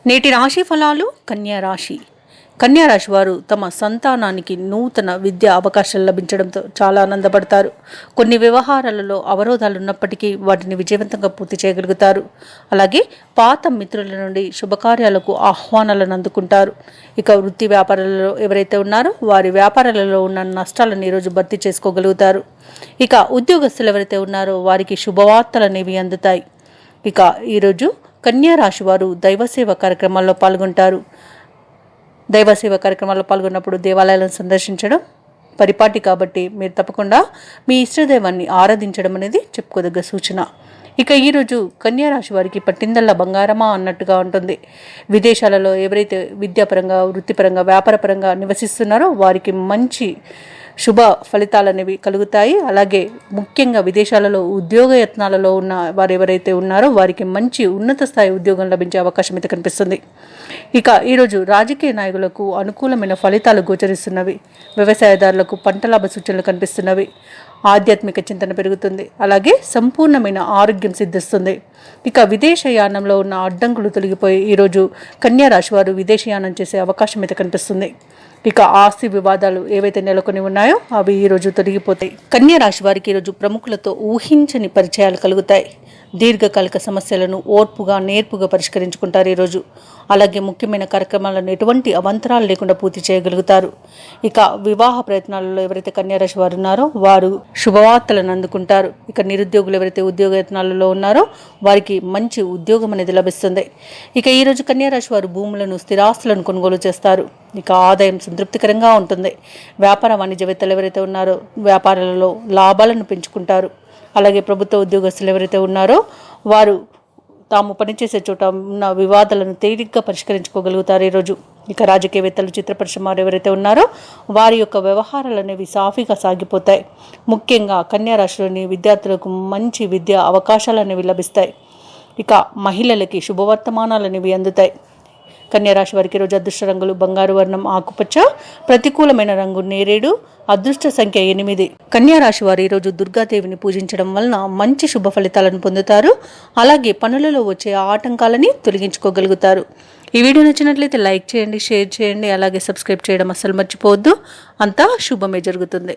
నేటి రాశి ఫలాలు. కన్యా రాశి వారు తమ సంతానానికి నూతన విద్యా అవకాశాలు లభించడంతో చాలా ఆనందపడతారు. కొన్ని వ్యవహారాలలో అవరోధాలు ఉన్నప్పటికీ వాటిని విజయవంతంగా పూర్తి చేయగలుగుతారు. అలాగే పాత మిత్రుల నుండి శుభకార్యాలకు ఆహ్వానాలను అందుకుంటారు. ఇక వృత్తి వ్యాపారాలలో ఎవరైతే ఉన్నారో వారి వ్యాపారాలలో ఉన్న నష్టాలను ఈరోజు భర్తీ చేసుకోగలుగుతారు. ఇక ఉద్యోగస్తులు ఎవరైతే ఉన్నారో వారికి శుభవార్తలు అనేవి అందుతాయి. ఇక ఈరోజు కన్యా రాశి వారు దైవసేవ కార్యక్రమాల్లో పాల్గొంటారు. దైవసేవ కార్యక్రమాల్లో పాల్గొన్నప్పుడు దేవాలయాలను సందర్శించడం పరిపాటి కాబట్టి మీరు తప్పకుండా మీ ఇష్టదైవాన్ని ఆరాధించడం అనేది చెప్పుకోదగ్గ సూచన. ఇక ఈరోజు కన్యా రాశి వారికి పట్టిందల్లా బంగారమా అన్నట్టుగా ఉంటుంది. విదేశాలలో ఎవరైతే విద్యాపరంగా, వృత్తిపరంగా, వ్యాపారపరంగా నివసిస్తున్నారో వారికి మంచి శుభ ఫలితాలు అనేవి కలుగుతాయి. అలాగే ముఖ్యంగా విదేశాలలో ఉద్యోగ యత్నాలలో ఉన్న వారు ఎవరైతే ఉన్నారో వారికి మంచి ఉన్నత స్థాయి ఉద్యోగం లభించే అవకాశం అయితే కనిపిస్తుంది. ఇక ఈరోజు రాజకీయ నాయకులకు అనుకూలమైన ఫలితాలు గోచరిస్తున్నవి. వ్యవసాయదారులకు పంట లాభ సూచనలు కనిపిస్తున్నవి. ఆధ్యాత్మిక చింతన పెరుగుతుంది. అలాగే సంపూర్ణమైన ఆరోగ్యం సిద్ధిస్తుంది. ఇక విదేశయానంలో ఉన్న అడ్డంకులు తొలగిపోయి ఈరోజు కన్యా రాశి వారు విదేశయానం చేసే అవకాశం అయితే కనిపిస్తుంది. ఇక ఆస్తి వివాదాలు ఏవైతే నెలకొని ఉన్నాయో అవి ఈరోజు తొలగిపోతాయి. కన్యా రాశి వారికి ఈరోజు ప్రముఖులతో ఊహించని పరిచయాలు కలుగుతాయి. దీర్ఘకాలిక సమస్యలను ఓర్పుగా, నేర్పుగా పరిష్కరించుకుంటారు ఈరోజు. అలాగే ముఖ్యమైన కార్యక్రమాలను ఎటువంటి అవంతరాలు లేకుండా పూర్తి చేయగలుగుతారు. ఇక వివాహ ప్రయత్నాలలో ఎవరైతే కన్యా రాశి వారు ఉన్నారో వారు శుభవార్తలను అందుకుంటారు. ఇక నిరుద్యోగులు ఎవరైతే ఉద్యోగ యత్నాలలో ఉన్నారో వారికి మంచి ఉద్యోగం అనేది లభిస్తుంది. ఇక ఈరోజు కన్యా రాశి వారు భూములను, స్థిరాస్తులను కొనుగోలు చేస్తారు. ఇక ఆదాయం సంతృప్తికరంగా ఉంటుంది. వ్యాపార వాణిజ్యవేత్తలు ఎవరైతే ఉన్నారో వ్యాపారాలలో లాభాలను పెంచుకుంటారు. అలాగే ప్రభుత్వ ఉద్యోగస్తులు ఎవరైతే ఉన్నారో వారు తాము పనిచేసే చోట ఉన్న వివాదాలను తేలిగ్గా పరిష్కరించుకోగలుగుతారు ఈరోజు. ఇక రాజకీయవేత్తలు, చిత్ర పరిశ్రమ ఎవరైతే ఉన్నారో వారి యొక్క వ్యవహారాలు అనేవి సాఫీగా సాగిపోతాయి. ముఖ్యంగా కన్యా రాశిలోని విద్యార్థులకు మంచి విద్యా అవకాశాలు అనేవి లభిస్తాయి. ఇక మహిళలకి శుభవర్తమానాలు అనేవి అందుతాయి. కన్యా రాశి వారికి ఈరోజు అదృష్ట రంగులు బంగారు వర్ణం, ఆకుపచ్చ. ప్రతికూలమైన రంగు నేరేడు. అదృష్ట సంఖ్య 8. కన్యా రాశి వారు ఈరోజు దుర్గాదేవిని పూజించడం వలన మంచి శుభ ఫలితాలను పొందుతారు. అలాగే పనులలో వచ్చే ఆటంకాలని తొలగించుకోగలుగుతారు. ఈ వీడియో నచ్చినట్లయితే లైక్ చేయండి, షేర్ చేయండి, అలాగే సబ్స్క్రైబ్ చేయడం అస్సలు మర్చిపోవద్దు. అంతా శుభమే జరుగుతుంది.